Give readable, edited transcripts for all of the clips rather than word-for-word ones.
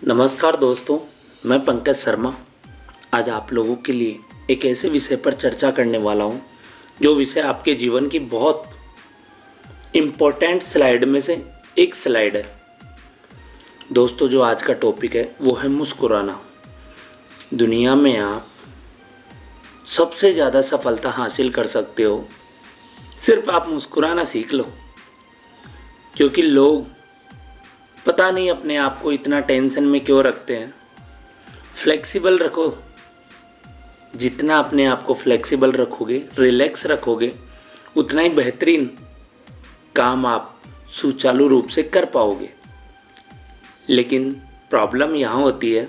नमस्कार दोस्तों, मैं पंकज शर्मा आज आप लोगों के लिए एक ऐसे विषय पर चर्चा करने वाला हूं, जो विषय आपके जीवन की बहुत इम्पोर्टेंट स्लाइड में से एक स्लाइड है। दोस्तों, जो आज का टॉपिक है वो है मुस्कुराना। दुनिया में आप सबसे ज़्यादा सफलता हासिल कर सकते हो, सिर्फ आप मुस्कुराना सीख लो। क्योंकि लोग पता नहीं अपने आप को इतना टेंशन में क्यों रखते हैं। फ्लेक्सिबल रखो, जितना अपने आप को फ्लेक्सिबल रखोगे, रिलैक्स रखोगे, उतना ही बेहतरीन काम आप सुचारू रूप से कर पाओगे। लेकिन प्रॉब्लम यहाँ होती है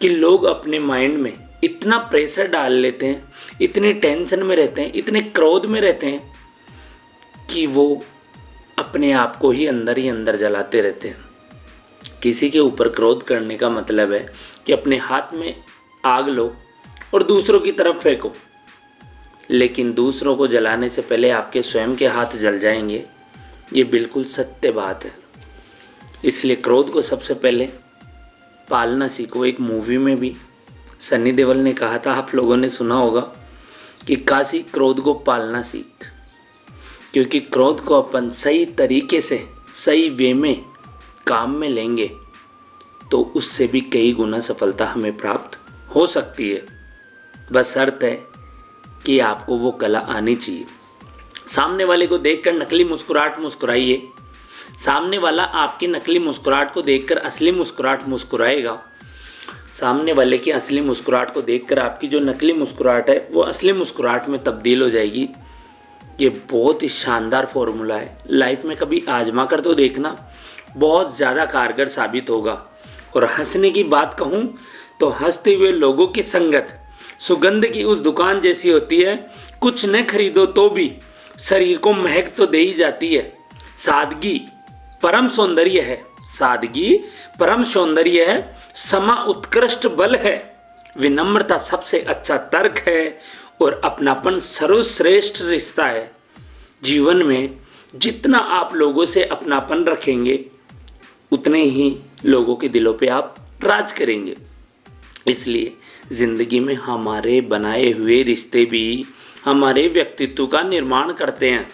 कि लोग अपने माइंड में इतना प्रेशर डाल लेते हैं, इतने टेंशन में रहते हैं, इतने क्रोध में रहते हैं कि वो अपने आप को ही अंदर जलाते रहते हैं। किसी के ऊपर क्रोध करने का मतलब है कि अपने हाथ में आग लो और दूसरों की तरफ फेंको, लेकिन दूसरों को जलाने से पहले आपके स्वयं के हाथ जल जाएंगे। ये बिल्कुल सत्य बात है। इसलिए क्रोध को सबसे पहले पालना सीखो। एक मूवी में भी सनी देओल ने कहा था, आप लोगों ने सुना होगा, कि काशी क्रोध को पालना सीख। क्योंकि क्रोध को अपन सही तरीके से, सही वे में काम में लेंगे तो उससे भी कई गुना सफलता हमें प्राप्त हो सकती है। बस शर्त है कि आपको वो कला आनी चाहिए। सामने वाले को देखकर नकली मुस्कुराहट मुस्कुराइए। सामने वाला आपकी नकली मुस्कुराहट को देखकर असली मुस्कुराहट मुस्कुराएगा। सामने वाले की असली मुस्कुराहट को देखकर आपकी जो नकली मुस्कुराहट है वो असली मुस्कुराहट में तब्दील हो जाएगी। ये बहुत ही शानदार फॉर्मूला है। लाइफ में कभी आजमा कर तो देखना, बहुत ज़्यादा कारगर साबित होगा। और हंसने की बात कहूँ तो हंसते हुए लोगों की संगत सुगंध की उस दुकान जैसी होती है। कुछ न खरीदो तो भी शरीर को महक तो दे ही जाती है। सादगी परम सौंदर्य है। सादगी परम सौंदर्य है। समा उत्कृष्ट बल है। विनम्रता सबसे अच्छा तर्क है। और अपनापन सर्वश्रेष्ठ रिश्ता है। जीवन में जितना आप लोगों से अपनापन रखेंगे, उतने ही लोगों के दिलों पे आप राज करेंगे। इसलिए ज़िंदगी में हमारे बनाए हुए रिश्ते भी हमारे व्यक्तित्व का निर्माण करते हैं।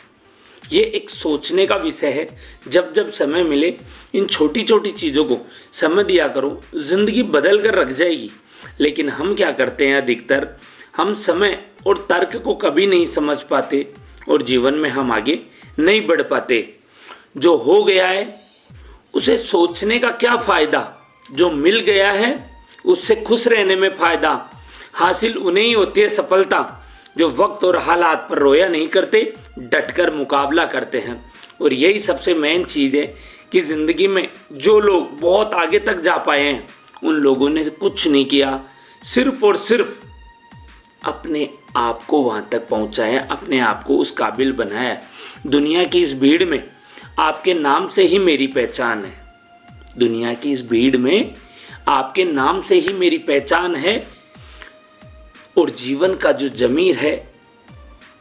ये एक सोचने का विषय है। जब जब समय मिले इन छोटी छोटी चीज़ों को समझ दिया करो, ज़िंदगी बदल कर रख जाएगी। लेकिन हम क्या करते हैं, अधिकतर हम समय और तर्क को कभी नहीं समझ पाते और जीवन में हम आगे नहीं बढ़ पाते। जो हो गया है उसे सोचने का क्या फ़ायदा, जो मिल गया है उससे खुश रहने में फ़ायदा। हासिल उन्हें ही होती है सफलता जो वक्त और हालात पर रोया नहीं करते, डटकर मुकाबला करते हैं। और यही सबसे मेन चीज़ है कि ज़िंदगी में जो लोग बहुत आगे तक जा पाए हैं, उन लोगों ने कुछ नहीं किया, सिर्फ और सिर्फ अपने आप को वहाँ तक पहुँचाया, अपने आप को उस काबिल बनाया। दुनिया की इस भीड़ में आपके नाम से ही मेरी पहचान है। दुनिया की इस भीड़ में आपके नाम से ही मेरी पहचान है। और जीवन का जो ज़मीर है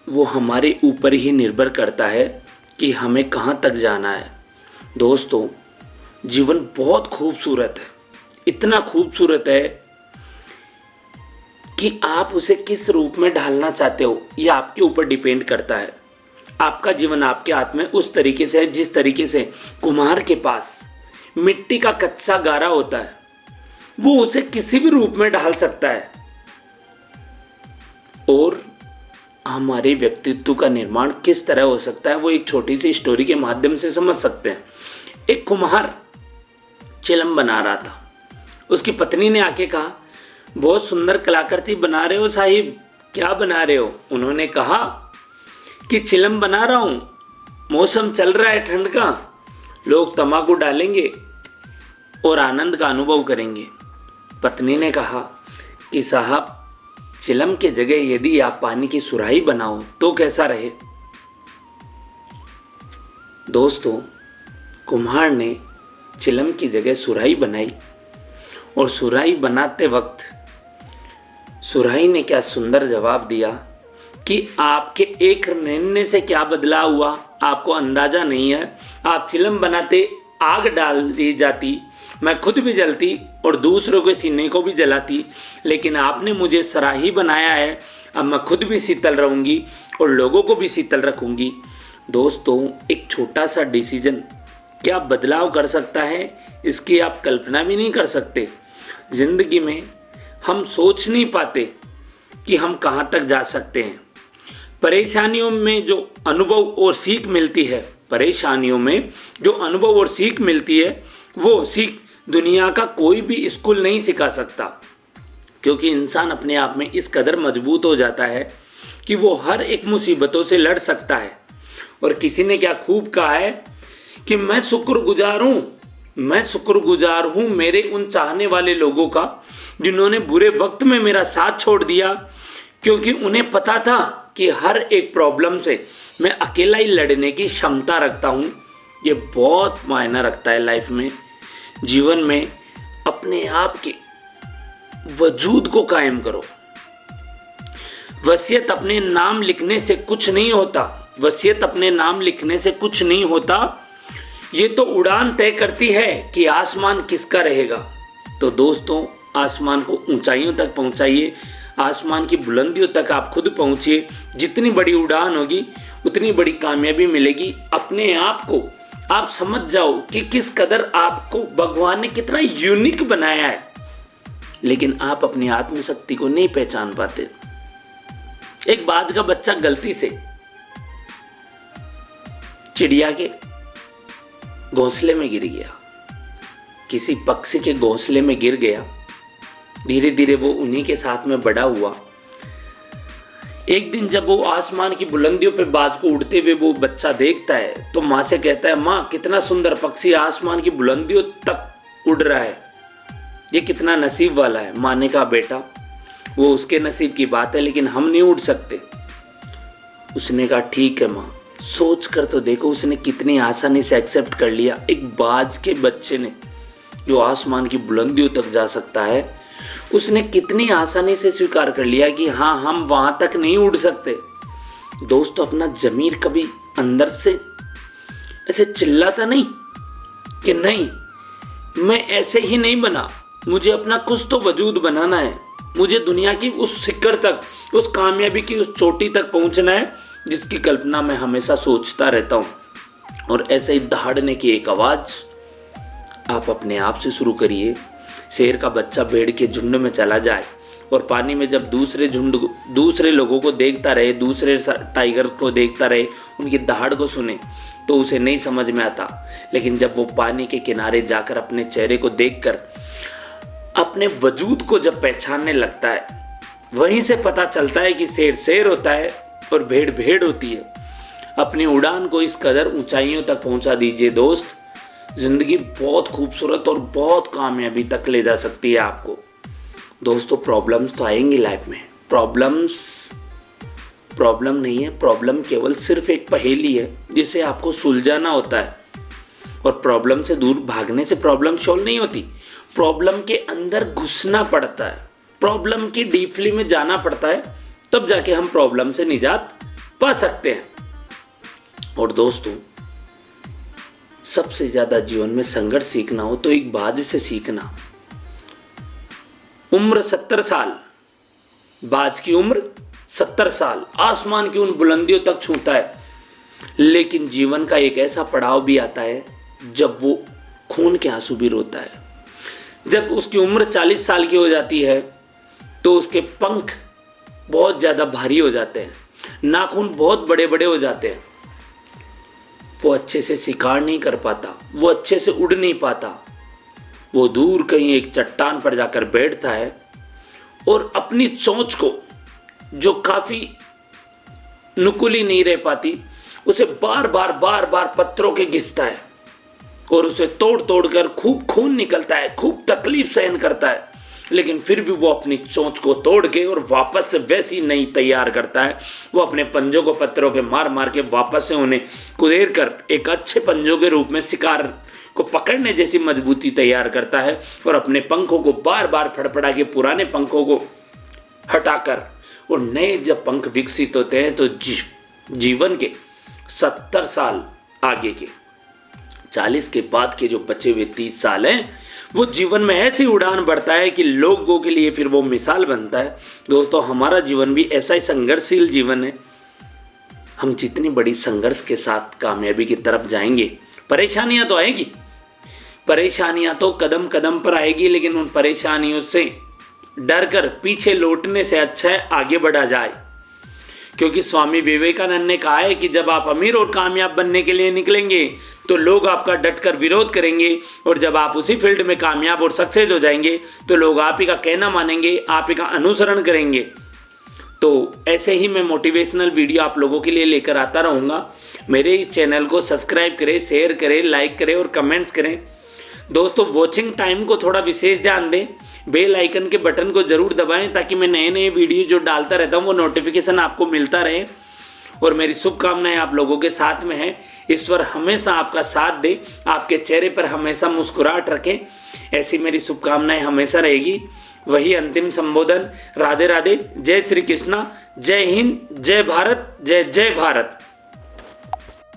वो हमारे ऊपर ही निर्भर करता है कि हमें कहाँ तक जाना है। दोस्तों, जीवन बहुत खूबसूरत है। इतना खूबसूरत है कि आप उसे किस रूप में ढालना चाहते हो ये आपके ऊपर डिपेंड करता है। आपका जीवन आपके हाथ में उस तरीके से है जिस तरीके से कुम्हार के पास मिट्टी का कच्चा गारा होता है, वो उसे किसी भी रूप में ढाल सकता है। और हमारे व्यक्तित्व का निर्माण किस तरह हो सकता है, वो एक छोटी सी स्टोरी के माध्यम से समझ सकते हैं। एक कुम्हार चिलम बना रहा था। उसकी पत्नी ने आके कहा, बहुत सुंदर कलाकृति बना रहे हो साहिब, क्या बना रहे हो? उन्होंने कहा कि चिलम बना रहा हूँ, मौसम चल रहा है ठंड का, लोग तंबाकू डालेंगे और आनंद का अनुभव करेंगे। पत्नी ने कहा कि साहब, चिलम के जगह यदि आप पानी की सुराही बनाओ तो कैसा रहे? दोस्तों, कुम्हार ने चिलम की जगह सुराही बनाई। और सुराही बनाते वक्त सुराही ने क्या सुंदर जवाब दिया कि आपके एक निर्णय से क्या बदलाव हुआ आपको अंदाज़ा नहीं है। आप चिलम बनाते आग डाल दी जाती मैं खुद भी जलती और दूसरों के सीने को भी जलाती, लेकिन आपने मुझे सराही बनाया है। अब मैं खुद भी शीतल रहूँगी और लोगों को भी शीतल रखूँगी। दोस्तों, एक छोटा सा डिसीजन क्या बदलाव कर सकता है, इसकी आप कल्पना भी नहीं कर सकते। ज़िंदगी में हम सोच नहीं पाते कि हम कहाँ तक जा सकते हैं। परेशानियों में जो अनुभव और सीख मिलती है, परेशानियों में जो अनुभव और सीख मिलती है, वो सीख दुनिया का कोई भी स्कूल नहीं सिखा सकता। क्योंकि इंसान अपने आप में इस कदर मजबूत हो जाता है कि वो हर एक मुसीबतों से लड़ सकता है। और किसी ने क्या खूब कहा है कि मैं शुक्रगुजार हूँ मेरे उन चाहने वाले लोगों का जिन्होंने बुरे वक्त में मेरा साथ छोड़ दिया, क्योंकि उन्हें पता था कि हर एक प्रॉब्लम से मैं अकेला ही लड़ने की क्षमता रखता हूँ। ये बहुत मायना रखता है लाइफ में, जीवन में। अपने आप के वजूद को कायम करो। वसीयत अपने नाम लिखने से कुछ नहीं होता, वसीयत अपने नाम लिखने से कुछ नहीं होता। ये तो उड़ान तय करती है कि आसमान किसका रहेगा। तो दोस्तों, आसमान को ऊंचाइयों तक पहुंचाइए, आसमान की बुलंदियों तक आप खुद पहुंचिए। जितनी बड़ी उड़ान होगी उतनी बड़ी कामयाबी मिलेगी। अपने आप को आप समझ जाओ कि किस कदर आपको भगवान ने कितना यूनिक बनाया है, लेकिन आप अपनी आत्मशक्ति को नहीं पहचान पाते। एक बाज का बच्चा गलती से चिड़िया के घोंसले में गिर गया, किसी पक्षी के घोंसले में गिर गया। धीरे धीरे वो उन्हीं के साथ में बड़ा हुआ। एक दिन जब वो आसमान की बुलंदियों पे बाज को उड़ते हुए वो बच्चा देखता है, तो माँ से कहता है, माँ कितना सुंदर पक्षी आसमान की बुलंदियों तक उड़ रहा है, ये कितना नसीब वाला है। माँ ने कहा, बेटा वो उसके नसीब की बात है, लेकिन हम नहीं उड़ सकते। उसने कहा, ठीक है माँ, सोच कर तो देखो उसने कितनी आसानी से एक्सेप्ट कर लिया। एक बाज के बच्चे ने जो आसमान की बुलंदियों तक जा सकता है, उसने कितनी आसानी से स्वीकार कर लिया कि हाँ, हम वहां तक नहीं उड़ सकते। दोस्तों, अपना ज़मीर कभी अंदर से ऐसे चिल्लाता नहीं कि नहीं, मैं ऐसे ही नहीं बना, मुझे अपना कुछ तो वजूद बनाना है, मुझे दुनिया की उस शिखर तक, उस कामयाबी की उस चोटी तक पहुंचना है जिसकी कल्पना मैं हमेशा सोचता रहता हूँ। और ऐसे ही दहाड़ने की एक आवाज़ आप अपने आप से शुरू करिए। शेर का बच्चा भेड़ के झुंड में चला जाए और पानी में जब दूसरे लोगों को देखता रहे, दूसरे टाइगर को देखता रहे, उनकी दहाड़ को सुने, तो उसे नहीं समझ में आता। लेकिन जब वो पानी के किनारे जाकर अपने चेहरे को देखकर अपने वजूद को जब पहचानने लगता है, वहीं से पता चलता है कि शेर शेर होता है और भेड़ भेड़ होती है। अपनी उड़ान को इस कदर ऊंचाइयों तक पहुंचा दीजिए दोस्त, जिंदगी बहुत खूबसूरत और बहुत कामयाबी तक ले जा सकती है आपको। दोस्तों, प्रॉब्लम्स तो आएंगी लाइफ में, प्रॉब्लम नहीं है, प्रॉब्लम केवल सिर्फ एक पहेली है जिसे आपको सुलझाना होता है। और प्रॉब्लम से दूर भागने से प्रॉब्लम सॉल्व नहीं होती, प्रॉब्लम के अंदर घुसना पड़ता है, प्रॉब्लम की डीपली में जाना पड़ता है, तब जाके हम प्रॉब्लम से निजात पा सकते हैं। और दोस्तों, सबसे ज्यादा जीवन में संघर्ष सीखना हो तो एक बाज से सीखना। उम्र 70 साल, बाज की उम्र 70 साल, आसमान की उन बुलंदियों तक छूता है। लेकिन जीवन का एक ऐसा पड़ाव भी आता है जब वो खून के आंसू भी रोता है। जब उसकी उम्र 40 साल की हो जाती है तो उसके पंख बहुत ज़्यादा भारी हो जाते हैं, नाखून बहुत बड़े बड़े हो जाते हैं, वो अच्छे से शिकार नहीं कर पाता, वो अच्छे से उड़ नहीं पाता। वो दूर कहीं एक चट्टान पर जाकर बैठता है और अपनी चोंच को, जो काफ़ी नुकीली नहीं रह पाती, उसे बार बार पत्थरों के घिसता है और उसे तोड़ तोड़ कर खूब खून निकलता है, खूब तकलीफ सहन करता है। लेकिन फिर भी वो अपनी चोंच को तोड़ के और वापस से वैसी नई तैयार करता है। वो अपने पंजों को पत्थरों के मार मार के वापस से उन्हें कुदेर कर एक अच्छे पंजों के रूप में शिकार को पकड़ने जैसी मजबूती तैयार करता है और अपने पंखों को बार बार फड़फड़ा के पुराने पंखों को हटाकर और नए जब पंख विकसित होते हैं तो जीवन के 70 साल आगे के, 40 के बाद के जो बचे हुए 30 साल हैं, वो जीवन में ऐसी उड़ान बढ़ता है कि लोगों के लिए फिर वो मिसाल बनता है। दोस्तों, हमारा जीवन भी ऐसा ही संघर्षशील जीवन है। हम जितनी बड़ी संघर्ष के साथ कामयाबी की तरफ जाएंगे, परेशानियां तो आएगी, परेशानियां तो कदम कदम पर आएगी, लेकिन उन परेशानियों से डर कर पीछे लौटने से अच्छा है आगे बढ़ा जाए। क्योंकि स्वामी विवेकानंद ने कहा है कि जब आप अमीर और कामयाब बनने के लिए निकलेंगे तो लोग आपका डटकर विरोध करेंगे, और जब आप उसी फील्ड में कामयाब और सक्सेस हो जाएंगे तो लोग आप ही का कहना मानेंगे, आप ही का अनुसरण करेंगे। तो ऐसे ही मैं मोटिवेशनल वीडियो आप लोगों के लिए लेकर आता रहूँगा। मेरे इस चैनल को सब्सक्राइब करें, शेयर करें, लाइक करें और कमेंट्स करें। दोस्तों, वॉचिंग टाइम को थोड़ा विशेष ध्यान दें, बेल आइकन के बटन को ज़रूर दबाएं ताकि मैं नए नए वीडियो जो डालता रहता हूं वो नोटिफिकेशन आपको मिलता रहे। और मेरी शुभकामनाएं आप लोगों के साथ में है। ईश्वर हमेशा आपका साथ दे, आपके चेहरे पर हमेशा मुस्कुराहट रखें, ऐसी मेरी शुभकामनाएं हमेशा रहेगी। वही अंतिम संबोधन, राधे राधे, जय श्री कृष्णा, जय हिंद, जय भारत, जय जय भारत।